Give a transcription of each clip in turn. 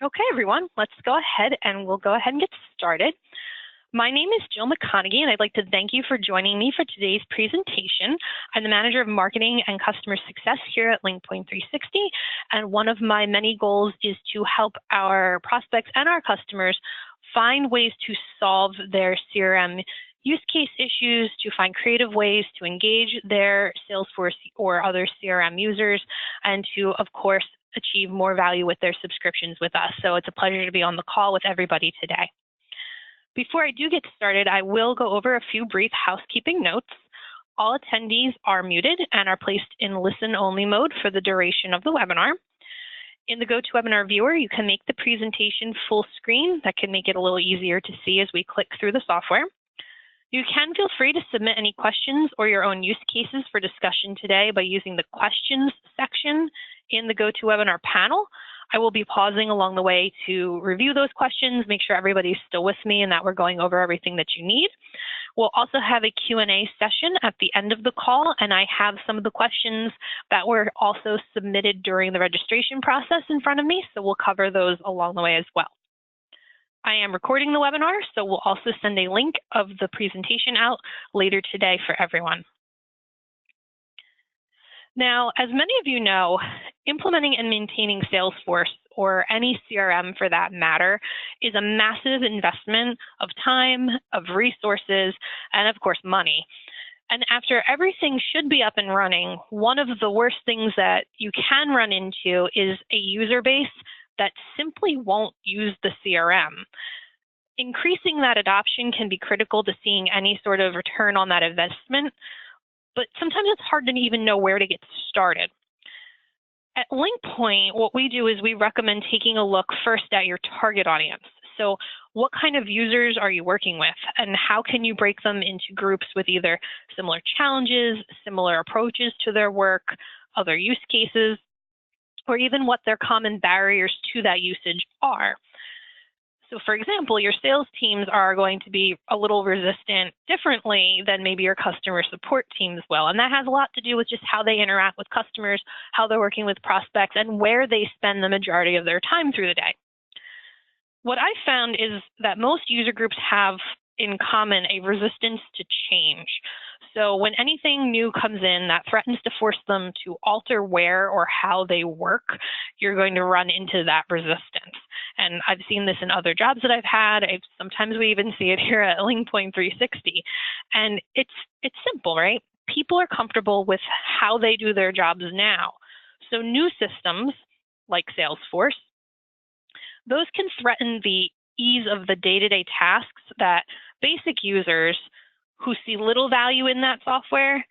Okay, everyone, let's go ahead and we'll go ahead and get started. My name is Jill McConaughey, and I'd like to thank you for joining me for today's presentation. I'm the Manager of Marketing and Customer Success here at LinkPoint 360, and one of my many goals is to help our prospects and our customers find ways to solve their CRM use case issues, to find creative ways to engage their Salesforce or other CRM users, and to, of course, achieve more value with their subscriptions with us. So it's a pleasure to be on the call with everybody today. Before I do get started, I will go over a few brief housekeeping notes. All attendees are muted and are placed in listen-only mode for the duration of the webinar. In the GoToWebinar viewer, you can make the presentation full screen. That can make it a little easier to see as we click through the software. You can feel free to submit any questions or your own use cases for discussion today by using the questions section in the GoToWebinar panel. I will be pausing along the way to review those questions, make sure everybody's still with me and that we're going over everything that you need. We'll also have a Q&A session at the end of the call, and I have some of the questions that were also submitted during the registration process in front of me, so we'll cover those along the way as well. I am recording the webinar, so we'll also send a link of the presentation out later today for everyone. Now, as many of you know, implementing and maintaining Salesforce, or any CRM for that matter, is a massive investment of time, of resources, and of course, money. And after everything should be up and running, one of the worst things that you can run into is a user base that simply won't use the CRM. Increasing that adoption can be critical to seeing any sort of return on that investment, but sometimes it's hard to even know where to get started. At LinkPoint, what we do is we recommend taking a look first at your target audience. So what kind of users are you working with, and how can you break them into groups with either similar challenges, similar approaches to their work, other use cases, or even what their common barriers to that usage are. So for example, your sales teams are going to be a little resistant differently than maybe your customer support teams will. And that has a lot to do with just how they interact with customers, how they're working with prospects, and where they spend the majority of their time through the day. What I found is that most user groups have in common a resistance to change. So when anything new comes in that threatens to force them to alter where or how they work, you're going to run into that resistance. And I've seen this in other jobs that I've had. Sometimes we even see it here at LinkPoint 360. And it's simple, right? People are comfortable with how they do their jobs now. So new systems like Salesforce, those can threaten the ease of the day-to-day tasks that basic users who see little value in that software,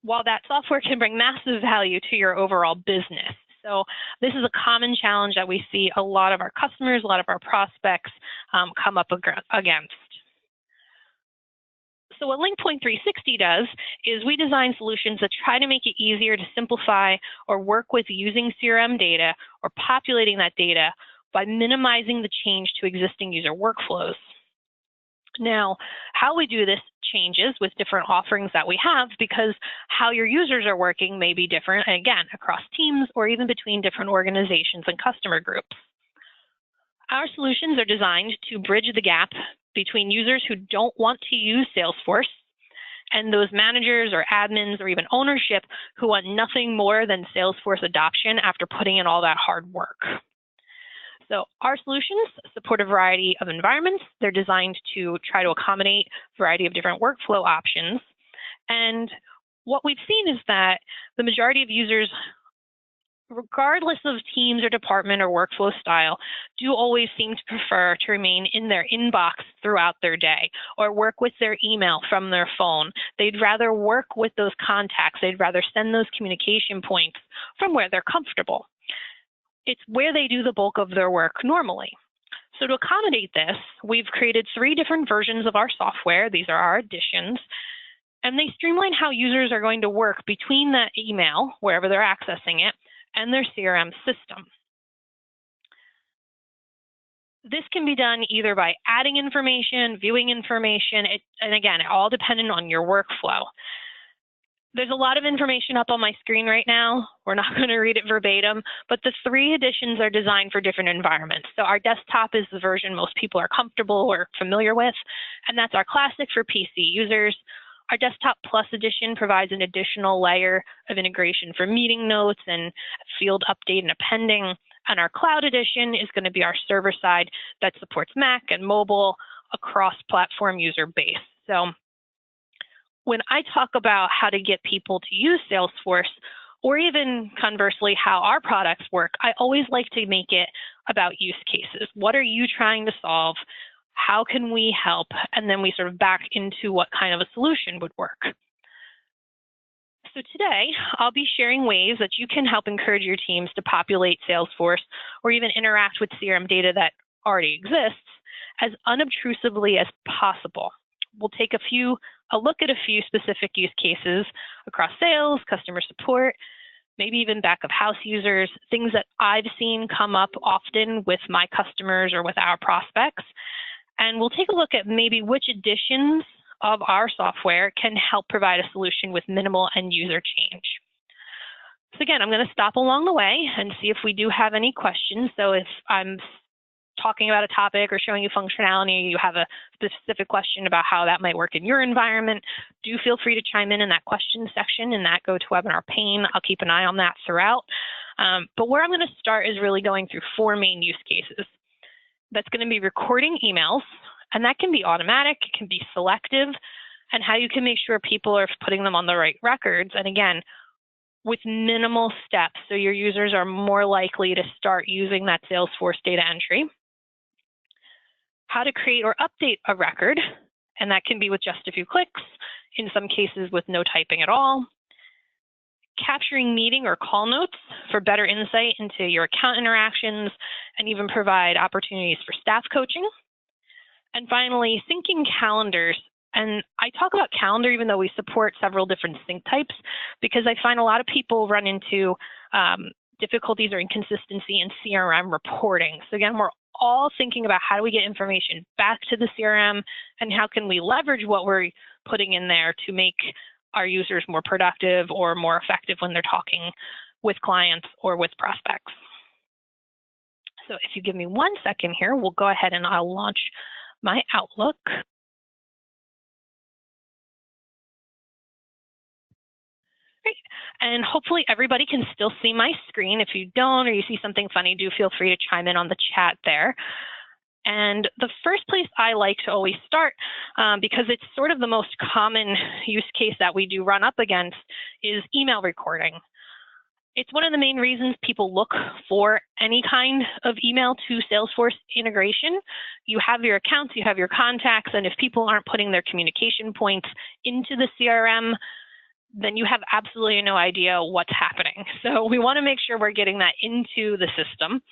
while that software can bring massive value to your overall business. So this is a common challenge that we see a lot of our customers, a lot of our prospects come up against. So what LinkPoint 360 does is we design solutions that try to make it easier to simplify or work with using CRM data or populating that data by minimizing the change to existing user workflows. Now, how we do this changes with different offerings that we have because how your users are working may be different, again, across teams or even between different organizations and customer groups. Our solutions are designed to bridge the gap between users who don't want to use Salesforce and those managers or admins or even ownership who want nothing more than Salesforce adoption after putting in all that hard work. So our solutions support a variety of environments. They're designed to try to accommodate a variety of different workflow options. And what we've seen is that the majority of users, regardless of teams or department or workflow style, do always seem to prefer to remain in their inbox throughout their day or work with their email from their phone. They'd rather work with those contacts. They'd rather send those communication points from where they're comfortable. It's where they do the bulk of their work normally. So to accommodate this, we've created 3 different versions of our software. These are our additions, and they streamline how users are going to work between that email, wherever they're accessing it, and their CRM system. This can be done either by adding information, viewing information, and again, all dependent on your workflow. There's a lot of information up on my screen right now. We're not going to read it verbatim, but the 3 editions are designed for different environments. So our desktop is the version most people are comfortable or familiar with, and that's our classic for PC users. Our Desktop Plus edition provides an additional layer of integration for meeting notes and field update and appending. And our Cloud edition is going to be our server side that supports Mac and mobile across platform user base. So when I talk about how to get people to use Salesforce, or even conversely, how our products work, I always like to make it about use cases. What are you trying to solve? How can we help? And then we sort of back into what kind of a solution would work. So today, I'll be sharing ways that you can help encourage your teams to populate Salesforce or even interact with CRM data that already exists as unobtrusively as possible. We'll take a look at a few specific use cases across sales, customer support, maybe even back of house users, things that I've seen come up often with my customers or with our prospects. And we'll take a look at maybe which editions of our software can help provide a solution with minimal end user change. So again, I'm going to stop along the way and see if we do have any questions. So if I'm talking about a topic or showing you functionality, you have a specific question about how that might work in your environment, do feel free to chime in that question section in that GoToWebinar pane. I'll keep an eye on that throughout. But where I'm going to start is really going through 4 main use cases. That's going to be recording emails, and that can be automatic, it can be selective, and how you can make sure people are putting them on the right records. And again, with minimal steps, so your users are more likely to start using that Salesforce data entry. How to create or update a record, and that can be with just a few clicks, in some cases with no typing at all. Capturing meeting or call notes for better insight into your account interactions and even provide opportunities for staff coaching. And finally, syncing calendars. And I talk about calendar even though we support several different sync types, because I find a lot of people run into difficulties or inconsistency in CRM reporting. So again, we're all thinking about how do we get information back to the CRM and how can we leverage what we're putting in there to make our users more productive or more effective when they're talking with clients or with prospects. So if you give me 1 second here, we'll go ahead and I'll launch my Outlook. Great. And hopefully everybody can still see my screen. If you don't or you see something funny, do feel free to chime in on the chat there. And the first place I like to always start, because it's sort of the most common use case that we do run up against, is email recording. It's one of the main reasons people look for any kind of email to Salesforce integration. You have your accounts, you have your contacts, and if people aren't putting their communication points into the CRM, then you have absolutely no idea what's happening. So we want to make sure we're getting that into the system.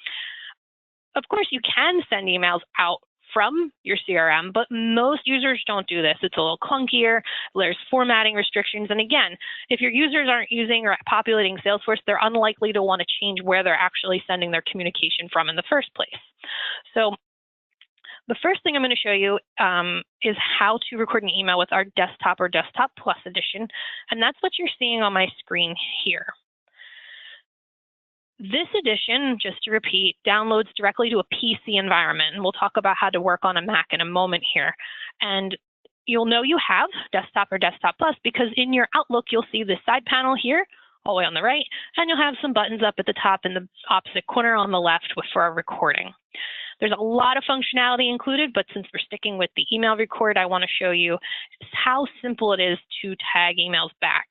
Of course, you can send emails out from your CRM, but most users don't do this. It's a little clunkier. There's formatting restrictions. And again, if your users aren't using or populating Salesforce, they're unlikely to want to change where they're actually sending their communication from in the first place. So the first thing I'm going to show you is how to record an email with our Desktop or Desktop Plus edition. And that's what you're seeing on my screen here. This edition, just to repeat, downloads directly to a PC environment. And we'll talk about how to work on a Mac in a moment here. And you'll know you have Desktop or Desktop Plus because in your Outlook, you'll see this side panel here, all the way on the right, and you'll have some buttons up at the top in the opposite corner on the left for our recording. There's a lot of functionality included, but since we're sticking with the email record, I want to show you how simple it is to tag emails back.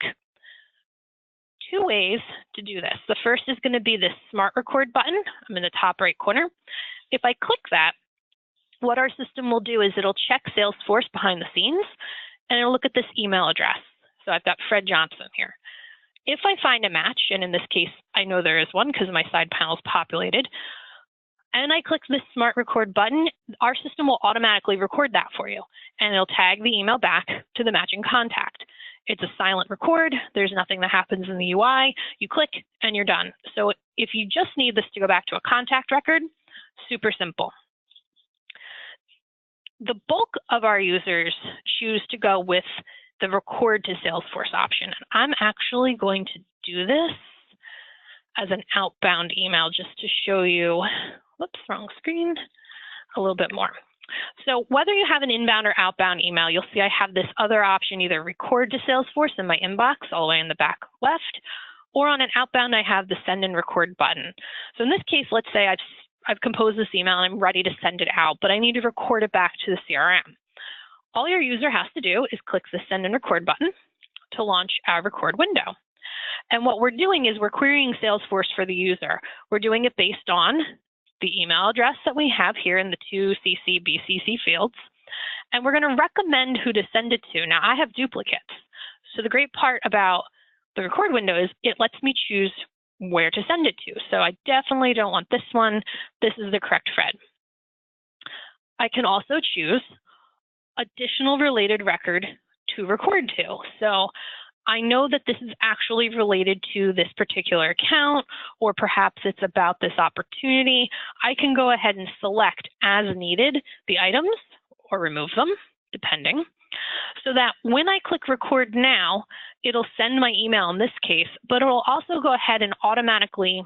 2 ways to do this. The first is going to be this Smart Record button. I'm in the top right corner. If I click that, what our system will do is it'll check Salesforce behind the scenes, and it'll look at this email address. So I've got Fred Johnson here. If I find a match, and in this case, I know there is one because my side panel is populated, and I click this Smart Record button, our system will automatically record that for you, and it'll tag the email back to the matching contact. It's a silent record. There's nothing that happens in the UI. You click and you're done. So if you just need this to go back to a contact record, super simple. The bulk of our users choose to go with the record to Salesforce option. I'm actually going to do this as an outbound email just to show you, whoops, wrong screen, a little bit more. So whether you have an inbound or outbound email, you'll see I have this other option, either record to Salesforce in my inbox all the way in the back left, or on an outbound, I have the send and record button. So in this case, let's say I've composed this email and I'm ready to send it out, but I need to record it back to the CRM. All your user has to do is click the send and record button to launch our record window. And what we're doing is we're querying Salesforce for the user. We're doing it based on the email address that we have here in the two CC BCC fields. And we're going to recommend who to send it to. Now, I have duplicates. So the great part about the record window is it lets me choose where to send it to. So I definitely don't want this one. This is the correct thread. I can also choose additional related record to record to. So I know that this is actually related to this particular account, or perhaps it's about this opportunity. I can go ahead and select as needed the items or remove them, depending, so that when I click record now, it'll send my email in this case, but it'll also go ahead and automatically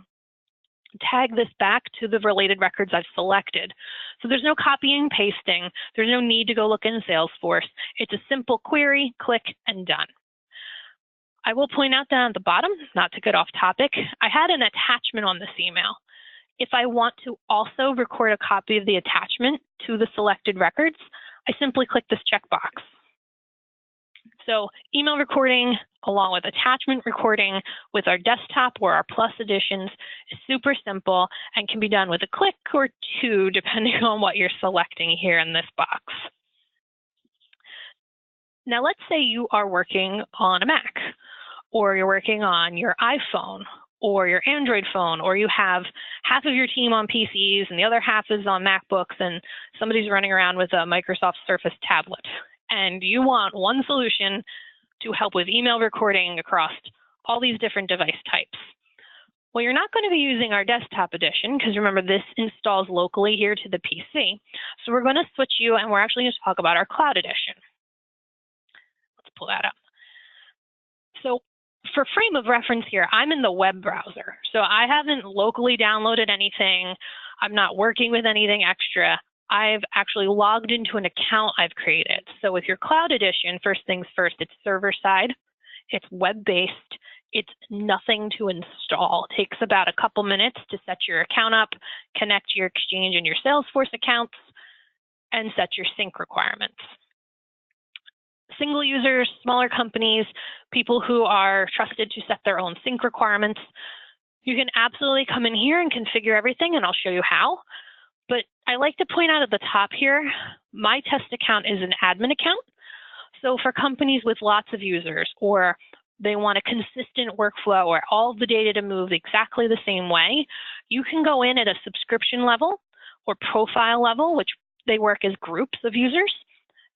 tag this back to the related records I've selected. So there's no copying and pasting. There's no need to go look in Salesforce. It's a simple query, click, and done. I will point out down at the bottom, not to get off topic, I had an attachment on this email. If I want to also record a copy of the attachment to the selected records, I simply click this checkbox. So email recording along with attachment recording with our desktop or our plus editions is super simple and can be done with a click or two, depending on what you're selecting here in this box. Now, let's say you are working on a Mac, or you're working on your iPhone, or your Android phone, or you have half of your team on PCs and the other half is on MacBooks, and somebody's running around with a Microsoft Surface tablet. And you want one solution to help with email recording across all these different device types. Well, you're not going to be using our desktop edition because remember, this installs locally here to the PC. So we're going to switch you, and we're actually going to talk about our cloud edition. Let's pull that up. So for frame of reference here, I'm in the web browser. So I haven't locally downloaded anything. I'm not working with anything extra. I've actually logged into an account I've created. So with your cloud edition, first things first, it's server side, it's web-based, it's nothing to install. It takes about a couple minutes to set your account up, connect your Exchange and your Salesforce accounts, and set your sync requirements. Single users, smaller companies, people who are trusted to set their own sync requirements, you can absolutely come in here and configure everything, and I'll show you how. But I like to point out at the top here, my test account is an admin account. So for companies with lots of users, or they want a consistent workflow or all of the data to move exactly the same way, you can go in at a subscription level or profile level, which they work as groups of users,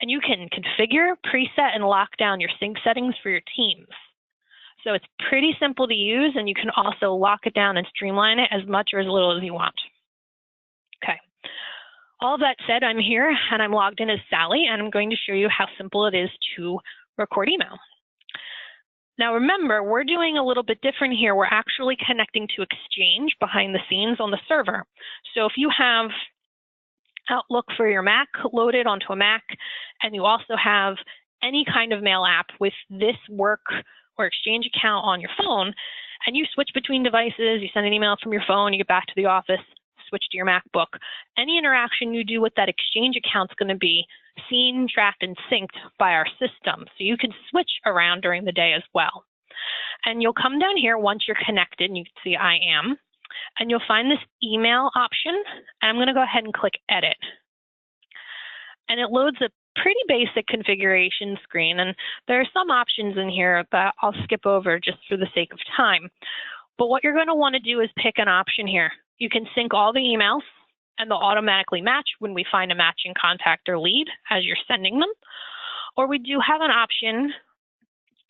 and you can configure, preset, and lock down your sync settings for your teams. So it's pretty simple to use, and you can also lock it down and streamline it as much or as little as you want. Okay. All of that said, I'm here and I'm logged in as Sally, and I'm going to show you how simple it is to record email. Now remember, we're doing a little bit different here. We're actually connecting to Exchange behind the scenes on the server. So if you have Outlook for your Mac loaded onto a Mac, and you also have any kind of mail app with this work or Exchange account on your phone, and you switch between devices, you send an email from your phone, you get back to the office, switch to your MacBook, any interaction you do with that Exchange account is going to be seen, tracked, and synced by our system. So you can switch around during the day as well. And you'll come down here once you're connected, and you can see I am, and you'll find this email option, and I'm going to go ahead and click Edit. And it loads a pretty basic configuration screen, and there are some options in here that I'll skip over just for the sake of time. But what you're going to want to do is pick an option here. You can sync all the emails, and they'll automatically match when we find a matching contact or lead as you're sending them. Or we do have an option,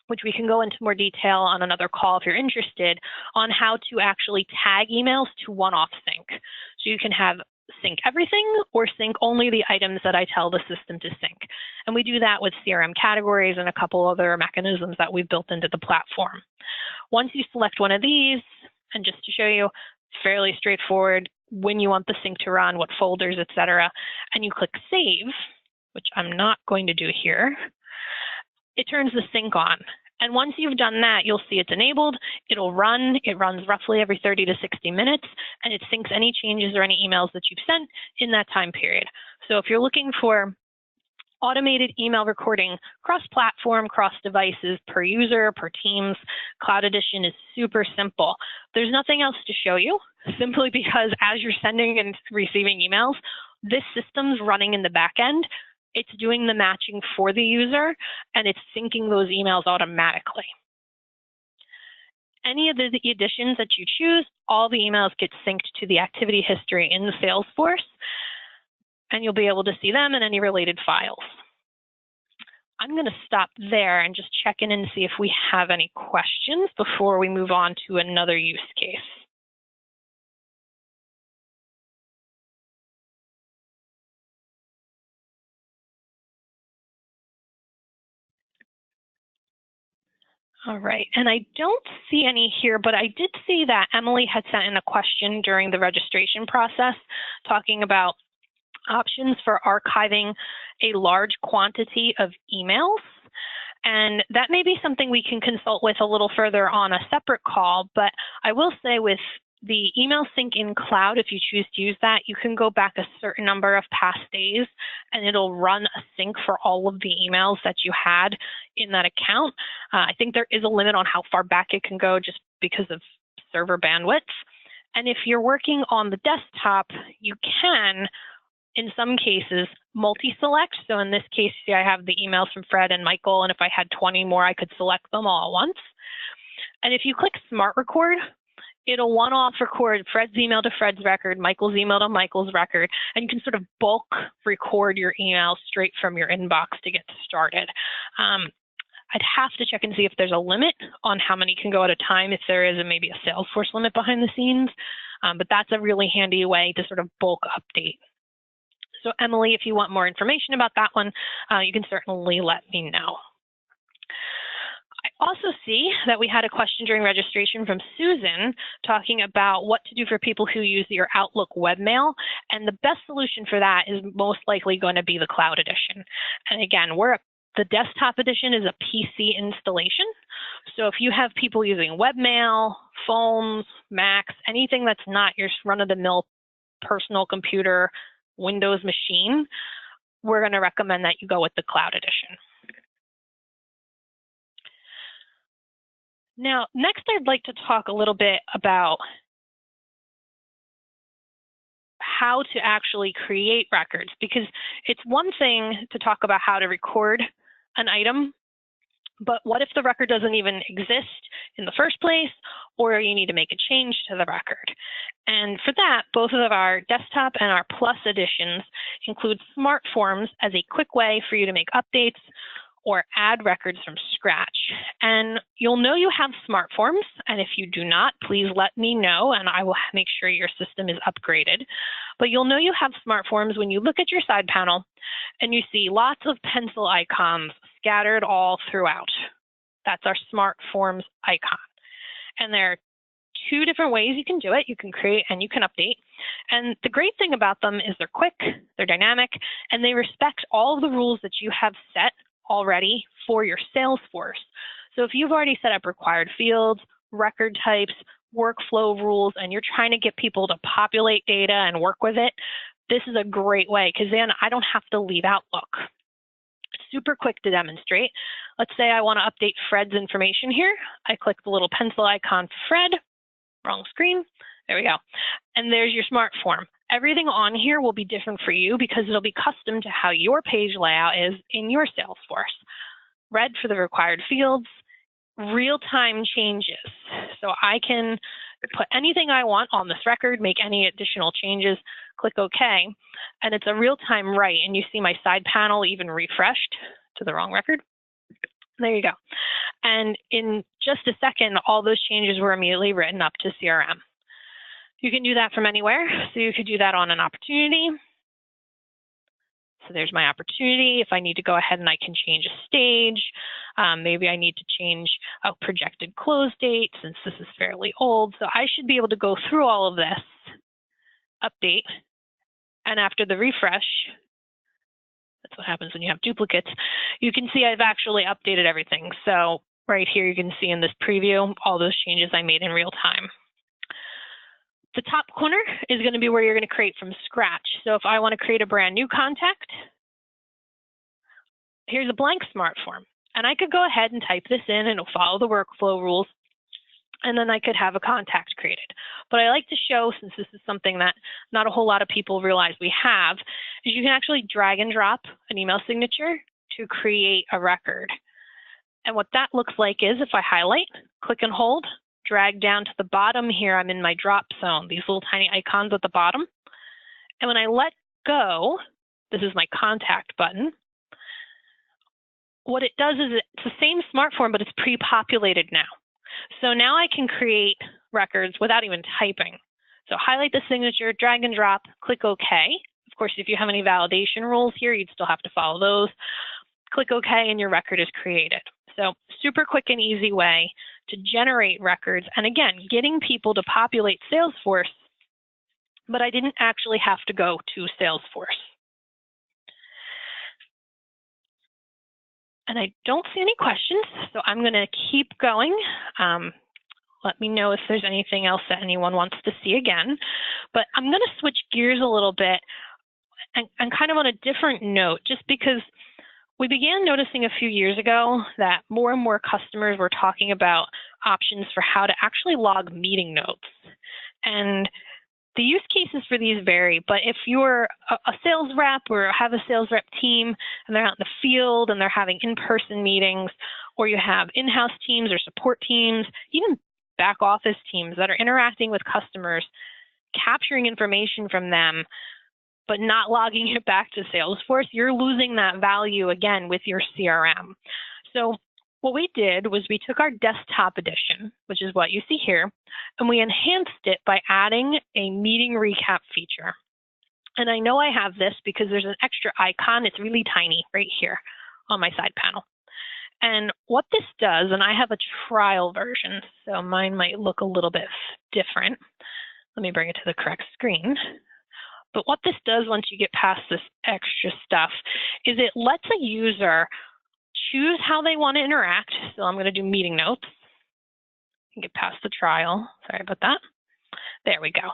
which we can go into more detail on another call if you're interested, on how to actually tag emails to one-off sync. So you can have sync everything or sync only the items that I tell the system to sync. And we do that with CRM categories and a couple other mechanisms that we've built into the platform. Once you select one of these, and just to show you, it's fairly straightforward when you want the sync to run, what folders, etc., and you click save, which I'm not going to do here, it turns the sync on. And once you've done that, you'll see it's enabled, it'll run, it runs roughly every 30 to 60 minutes, and it syncs any changes or any emails that you've sent in that time period. So if you're looking for automated email recording cross-platform, cross-devices, per user, per Teams, Cloud Edition is super simple. There's nothing else to show you, simply because as you're sending and receiving emails, this system's running in the back end. It's doing the matching for the user, and it's syncing those emails automatically. Any of the additions that you choose, all the emails get synced to the activity history in the Salesforce, and you'll be able to see them and any related files. I'm going to stop there and just check in and see if we have any questions before we move on to another use case. All right, and I don't see any here, but I did see that Emily had sent in a question during the registration process talking about options for archiving a large quantity of emails. And that may be something we can consult with a little further on a separate call, but I will say with the email sync in cloud, if you choose to use that, you can go back a certain number of past days and it'll run a sync for all of the emails that you had in that account. I think there is a limit on how far back it can go just because of server bandwidth. And if you're working on the desktop, you can, in some cases, multi-select. So in this case, see, I have the emails from Fred and Michael, and if I had 20 more, I could select them all at once. And if you click Smart Record, it'll one-off record Fred's email to Fred's record, Michael's email to Michael's record, and you can sort of bulk record your email straight from your inbox to get started. I'd have to check and see if there's a limit on how many can go at a time, if there is maybe a Salesforce limit behind the scenes, but that's a really handy way to sort of bulk update. So Emily, if you want more information about that one, you can certainly let me know. I also see that we had a question during registration from Susan talking about what to do for people who use your Outlook webmail, and the best solution for that is most likely going to be the Cloud Edition. And again, the desktop edition is a PC installation. So if you have people using webmail, phones, Macs, anything that's not your run-of-the-mill personal computer, Windows machine, we're going to recommend that you go with the Cloud Edition. Now, next I'd like to talk a little bit about how to actually create records, because it's one thing to talk about how to record an item, but what if the record doesn't even exist in the first place, or you need to make a change to the record? And for that, both of our desktop and our Plus editions include smart forms as a quick way for you to make updates or add records from scratch. And you'll know you have smart forms, and if you do not, please let me know and I will make sure your system is upgraded. But you'll know you have smart forms when you look at your side panel and you see lots of pencil icons scattered all throughout. That's our smart forms icon. And there are two different ways you can do it. You can create and you can update. And the great thing about them is they're quick, they're dynamic, and they respect all of the rules that you have set already for your Salesforce. So if you've already set up required fields, record types, workflow rules, and you're trying to get people to populate data and work with it, this is a great way, because then I don't have to leave Outlook. Super quick to demonstrate. Let's say I want to update Fred's information here. I click the little pencil icon for Fred. Wrong screen. There we go. And there's your smart form. Everything on here will be different for you because it'll be custom to how your page layout is in your Salesforce. Red for the required fields, real-time changes. So I can put anything I want on this record, make any additional changes, click OK, and it's a real-time write, and you see my side panel even refreshed to the wrong record. There you go. And in just a second, all those changes were immediately written up to CRM. You can do that from anywhere. So you could do that on an opportunity. So there's my opportunity. If I need to go ahead and I can change a stage, maybe I need to change a projected close date since this is fairly old. So I should be able to go through all of this, update, and after the refresh, that's what happens when you have duplicates, you can see I've actually updated everything. So right here, you can see in this preview, all those changes I made in real time. The top corner is going to be where you're going to create from scratch. So if I want to create a brand new contact, here's a blank smart form. And I could go ahead and type this in and it'll follow the workflow rules. And then I could have a contact created. But I like to show, since this is something that not a whole lot of people realize we have, is you can actually drag and drop an email signature to create a record. And what that looks like is if I highlight, click and hold, drag down to the bottom here, I'm in my drop zone, these little tiny icons at the bottom. And when I let go, this is my contact button. What it does is it's the same smart form, but it's pre-populated now. So now I can create records without even typing. So highlight the signature, drag and drop, click OK. Of course, if you have any validation rules here, you'd still have to follow those. Click OK and your record is created. So super quick and easy way to generate records. And again, getting people to populate Salesforce, but I didn't actually have to go to Salesforce. And I don't see any questions, so I'm going to keep going. Let me know if there's anything else that anyone wants to see again. But I'm going to switch gears a little bit and kind of on a different note, just because we began noticing a few years ago that more and more customers were talking about options for how to actually log meeting notes. And the use cases for these vary, but if you're a sales rep or have a sales rep team and they're out in the field and they're having in-person meetings, or you have in-house teams or support teams, even back office teams that are interacting with customers, capturing information from them, but not logging it back to Salesforce, you're losing that value again with your CRM. So what we did was we took our desktop edition, which is what you see here, and we enhanced it by adding a meeting recap feature. And I know I have this because there's an extra icon. It's really tiny right here on my side panel. And what this does, and I have a trial version, so mine might look a little bit different. Let me bring it to the correct screen. But what this does once you get past this extra stuff is it lets a user choose how they want to interact. So I'm going to do meeting notes. Get past the trial. Sorry about that. There we go.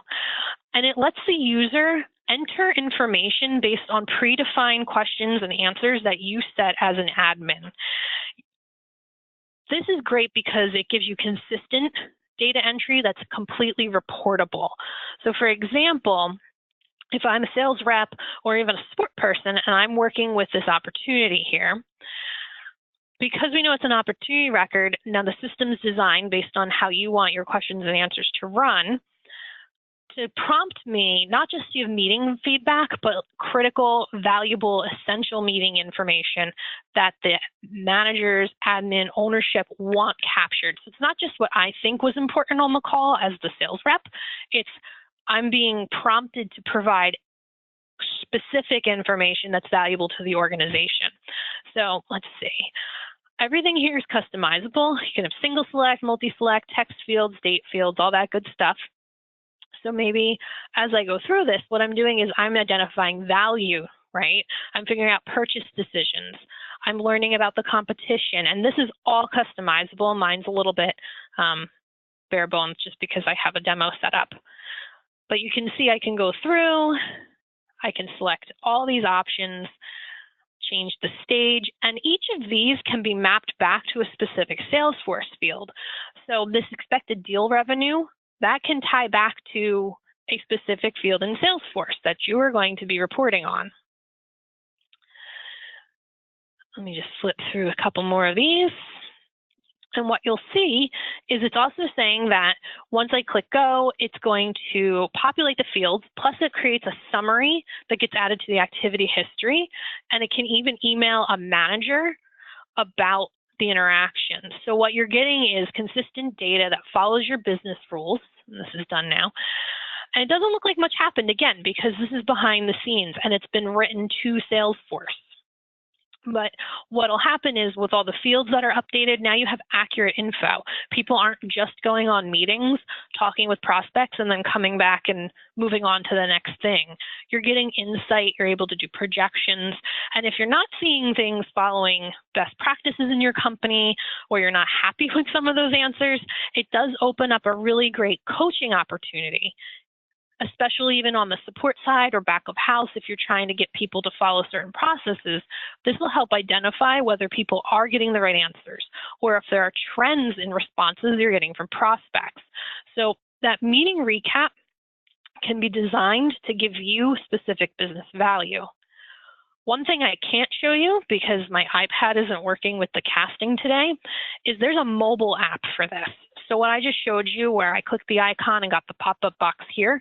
And it lets the user enter information based on predefined questions and answers that you set as an admin. This is great because it gives you consistent data entry that's completely reportable. So for example, if I'm a sales rep or even a support person and I'm working with this opportunity here, because we know it's an opportunity record, now the system's designed based on how you want your questions and answers to run, to prompt me not just to give meeting feedback, but critical, valuable, essential meeting information that the managers, admin, ownership want captured. So it's not just what I think was important on the call as the sales rep, it's I'm being prompted to provide specific information that's valuable to the organization. So let's see. Everything here is customizable. You can have single select, multi-select, text fields, date fields, all that good stuff. So maybe as I go through this, what I'm doing is I'm identifying value, right? I'm figuring out purchase decisions. I'm learning about the competition, and this is all customizable. Mine's a little bit bare bones just because I have a demo set up. But you can see I can go through, I can select all these options, change the stage, and each of these can be mapped back to a specific Salesforce field. So this expected deal revenue, that can tie back to a specific field in Salesforce that you are going to be reporting on. Let me just flip through a couple more of these. And what you'll see is it's also saying that once I click go, it's going to populate the fields, plus it creates a summary that gets added to the activity history, and it can even email a manager about the interaction. So what you're getting is consistent data that follows your business rules, and this is done now, And it doesn't look like much happened, again, because this is behind the scenes and it's been written to Salesforce. But what will happen is with all the fields that are updated, now you have accurate info. People aren't just going on meetings, talking with prospects, and then coming back and moving on to the next thing. You're getting insight, you're able to do projections, and if you're not seeing things following best practices in your company, or you're not happy with some of those answers, it does open up a really great coaching opportunity, especially even on the support side or back of house. If you're trying to get people to follow certain processes, this will help identify whether people are getting the right answers or if there are trends in responses you're getting from prospects. So that meeting recap can be designed to give you specific business value. One thing I can't show you because my iPad isn't working with the casting today is there's a mobile app for this. So what I just showed you where I clicked the icon and got the pop-up box here,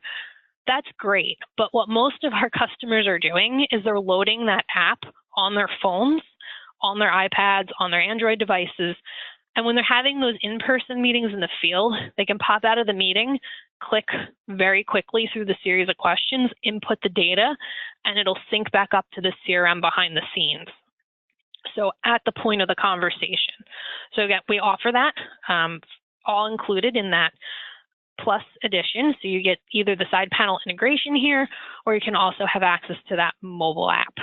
that's great. But what most of our customers are doing is they're loading that app on their phones, on their iPads, on their Android devices. And when they're having those in-person meetings in the field, they can pop out of the meeting, click very quickly through the series of questions, input the data, and it'll sync back up to the CRM behind the scenes. So at the point of the conversation. So again, we offer that all included in that Plus edition. So you get either the side panel integration here, or you can also have access to that mobile app.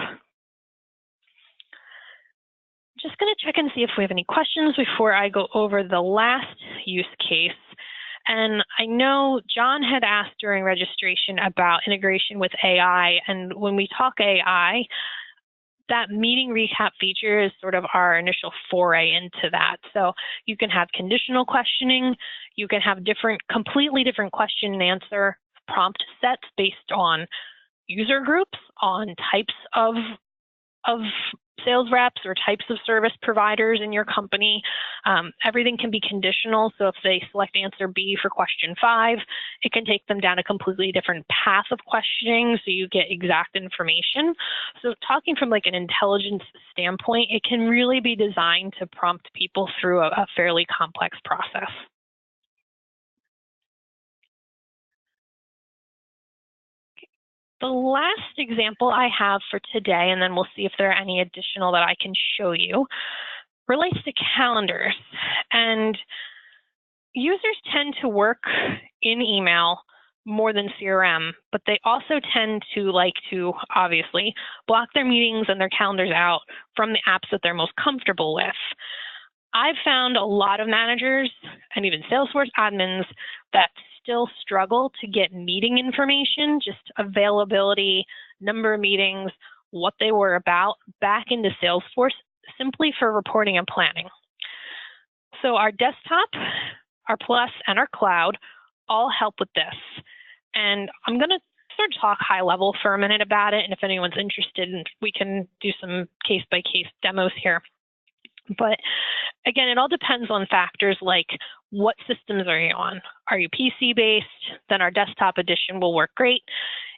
Just going to check and see if we have any questions before I go over the last use case. And I know John had asked during registration about integration with AI. And when we talk AI, that meeting recap feature is sort of our initial foray into that. So you can have conditional questioning, you can have completely different question and answer prompt sets based on user groups, on types of sales reps or types of service providers in your company. Everything can be conditional. So if they select answer B for question 5, it can take them down a completely different path of questioning so you get exact information. So talking from like an intelligence standpoint, it can really be designed to prompt people through a fairly complex process. The last example I have for today, and then we'll see if there are any additional that I can show you, relates to calendars. And users tend to work in email more than CRM, but they also tend to like to, obviously, block their meetings and their calendars out from the apps that they're most comfortable with. I've found a lot of managers and even Salesforce admins that still struggle to get meeting information, just availability, number of meetings, what they were about, back into Salesforce simply for reporting and planning. So our desktop, our Plus, and our cloud all help with this. And I'm going to sort of talk high level for a minute about it, and if anyone's interested, we can do some case-by-case demos here. But again, it all depends on factors like what systems are you on? Are you PC-based? Then our desktop edition will work great.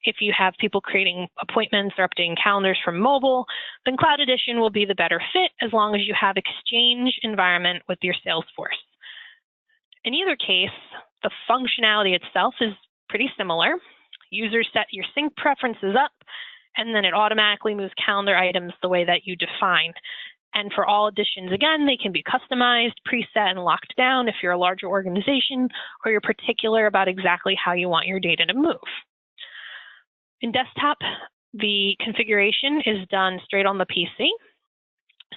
If you have people creating appointments or updating calendars from mobile, then Cloud Edition will be the better fit as long as you have Exchange environment with your Salesforce. In either case, the functionality itself is pretty similar. Users set your sync preferences up, and then it automatically moves calendar items the way that you define. And for all editions, again, they can be customized, preset, and locked down if you're a larger organization or you're particular about exactly how you want your data to move. In desktop, the configuration is done straight on the PC.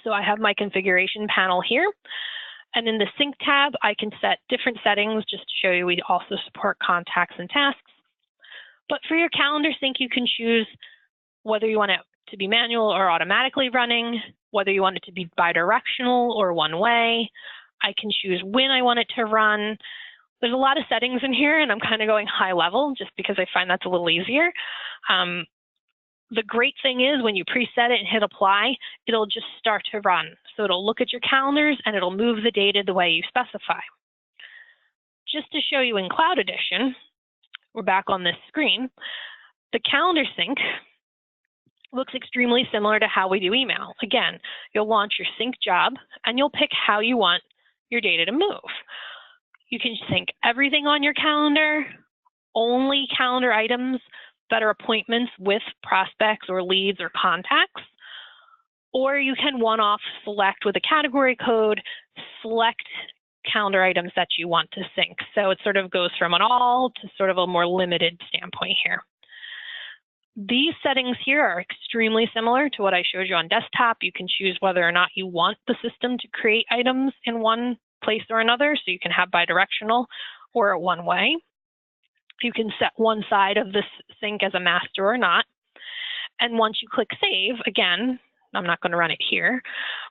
So I have my configuration panel here. And in the Sync tab, I can set different settings just to show you we also support contacts and tasks. But for your calendar sync, you can choose whether you want it to be manual or automatically running, whether you want it to be bidirectional or one way. I can choose when I want it to run. There's a lot of settings in here, and I'm kind of going high level just because I find that's a little easier. The great thing is when you preset it and hit apply, it'll just start to run. So it'll look at your calendars and it'll move the data the way you specify. Just to show you in Cloud Edition, we're back on this screen, the calendar sync looks extremely similar to how we do email. Again, you'll launch your sync job and you'll pick how you want your data to move. You can sync everything on your calendar, only calendar items that are appointments with prospects or leads or contacts, or you can one-off select with a category code, select calendar items that you want to sync. So it sort of goes from an all to sort of a more limited standpoint here. These settings here are extremely similar to what I showed you on desktop. You can choose whether or not you want the system to create items in one place or another, so you can have bidirectional or one way. You can set one side of this sync as a master or not. And once you click save, again, I'm not going to run it here,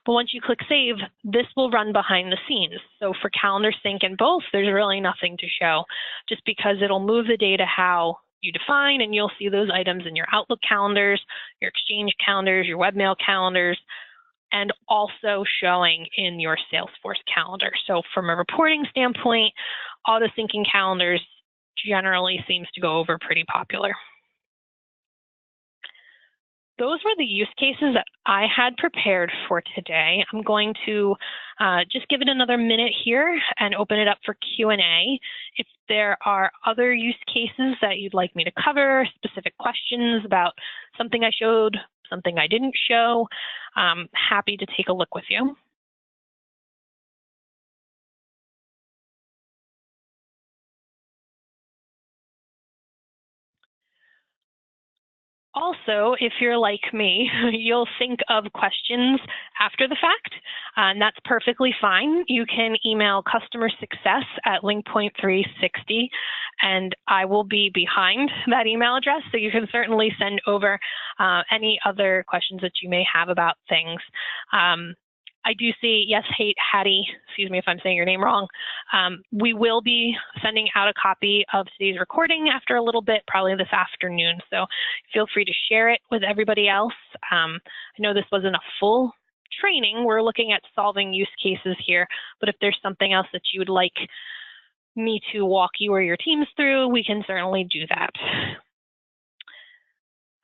but once you click save, this will run behind the scenes. So for calendar sync in both, there's really nothing to show, just because it'll move the data how you define, and you'll see those items in your Outlook calendars, your Exchange calendars, your webmail calendars, and also showing in your Salesforce calendar. So from a reporting standpoint, auto-syncing calendars generally seems to go over pretty popular. Those were the use cases that I had prepared for today. I'm going to just give it another minute here and open it up for Q&A. If there are other use cases that you'd like me to cover, specific questions about something I showed, something I didn't show, I'm happy to take a look with you. Also, if you're like me, you'll think of questions after the fact, and that's perfectly fine. You can email customer success at LinkPoint360, and I will be behind that email address, so you can certainly send over any other questions that you may have about things. I do see, yes, Hattie, excuse me if I'm saying your name wrong. We will be sending out a copy of today's recording after a little bit, probably this afternoon. So feel free to share it with everybody else. I know this wasn't a full training. We're looking at solving use cases here, but if there's something else that you would like me to walk you or your teams through, we can certainly do that.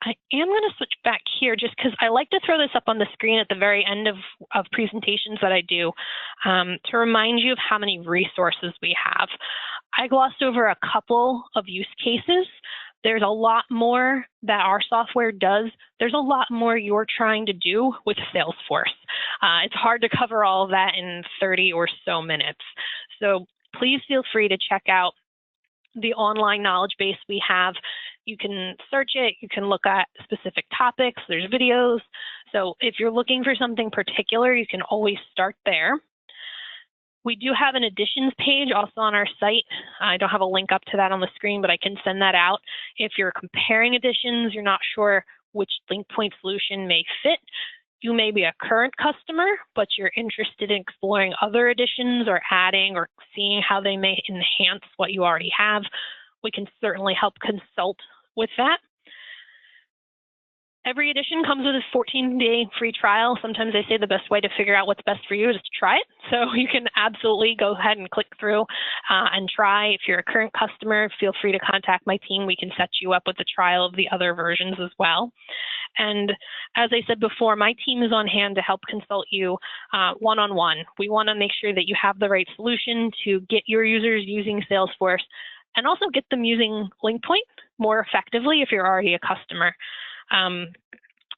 I am going to switch back here just because I like to throw this up on the screen at the very end of presentations that I do to remind you of how many resources we have. I glossed over a couple of use cases. There's a lot more that our software does. There's a lot more you're trying to do with Salesforce. It's hard to cover all of that in 30 or so minutes. So please feel free to check out the online knowledge base we have. You can search it, you can look at specific topics, there's videos. So if you're looking for something particular, you can always start there. We do have an additions page also on our site. I don't have a link up to that on the screen, but I can send that out. If you're comparing additions, you're not sure which LinkPoint solution may fit, you may be a current customer, but you're interested in exploring other additions or adding or seeing how they may enhance what you already have. We can certainly help consult with that. Every edition comes with a 14-day free trial. Sometimes they say the best way to figure out what's best for you is to try it. So you can absolutely go ahead and click through and try. If you're a current customer, feel free to contact my team. We can set you up with a trial of the other versions as well. And as I said before, my team is on hand to help consult you one-on-one. We want to make sure that you have the right solution to get your users using Salesforce and also get them using LinkPoint more effectively if you're already a customer.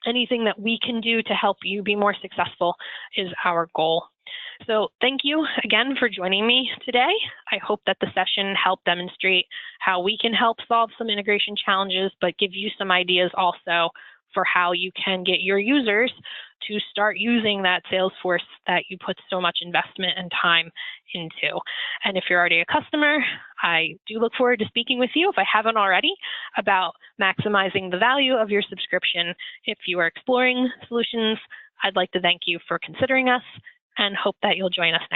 Anything that we can do to help you be more successful is our goal. So thank you again for joining me today. I hope that the session helped demonstrate how we can help solve some integration challenges, but give you some ideas also for how you can get your users to start using that Salesforce that you put so much investment and time into. And if you're already a customer, I do look forward to speaking with you, if I haven't already, about maximizing the value of your subscription. If you are exploring solutions, I'd like to thank you for considering us and hope that you'll join us next.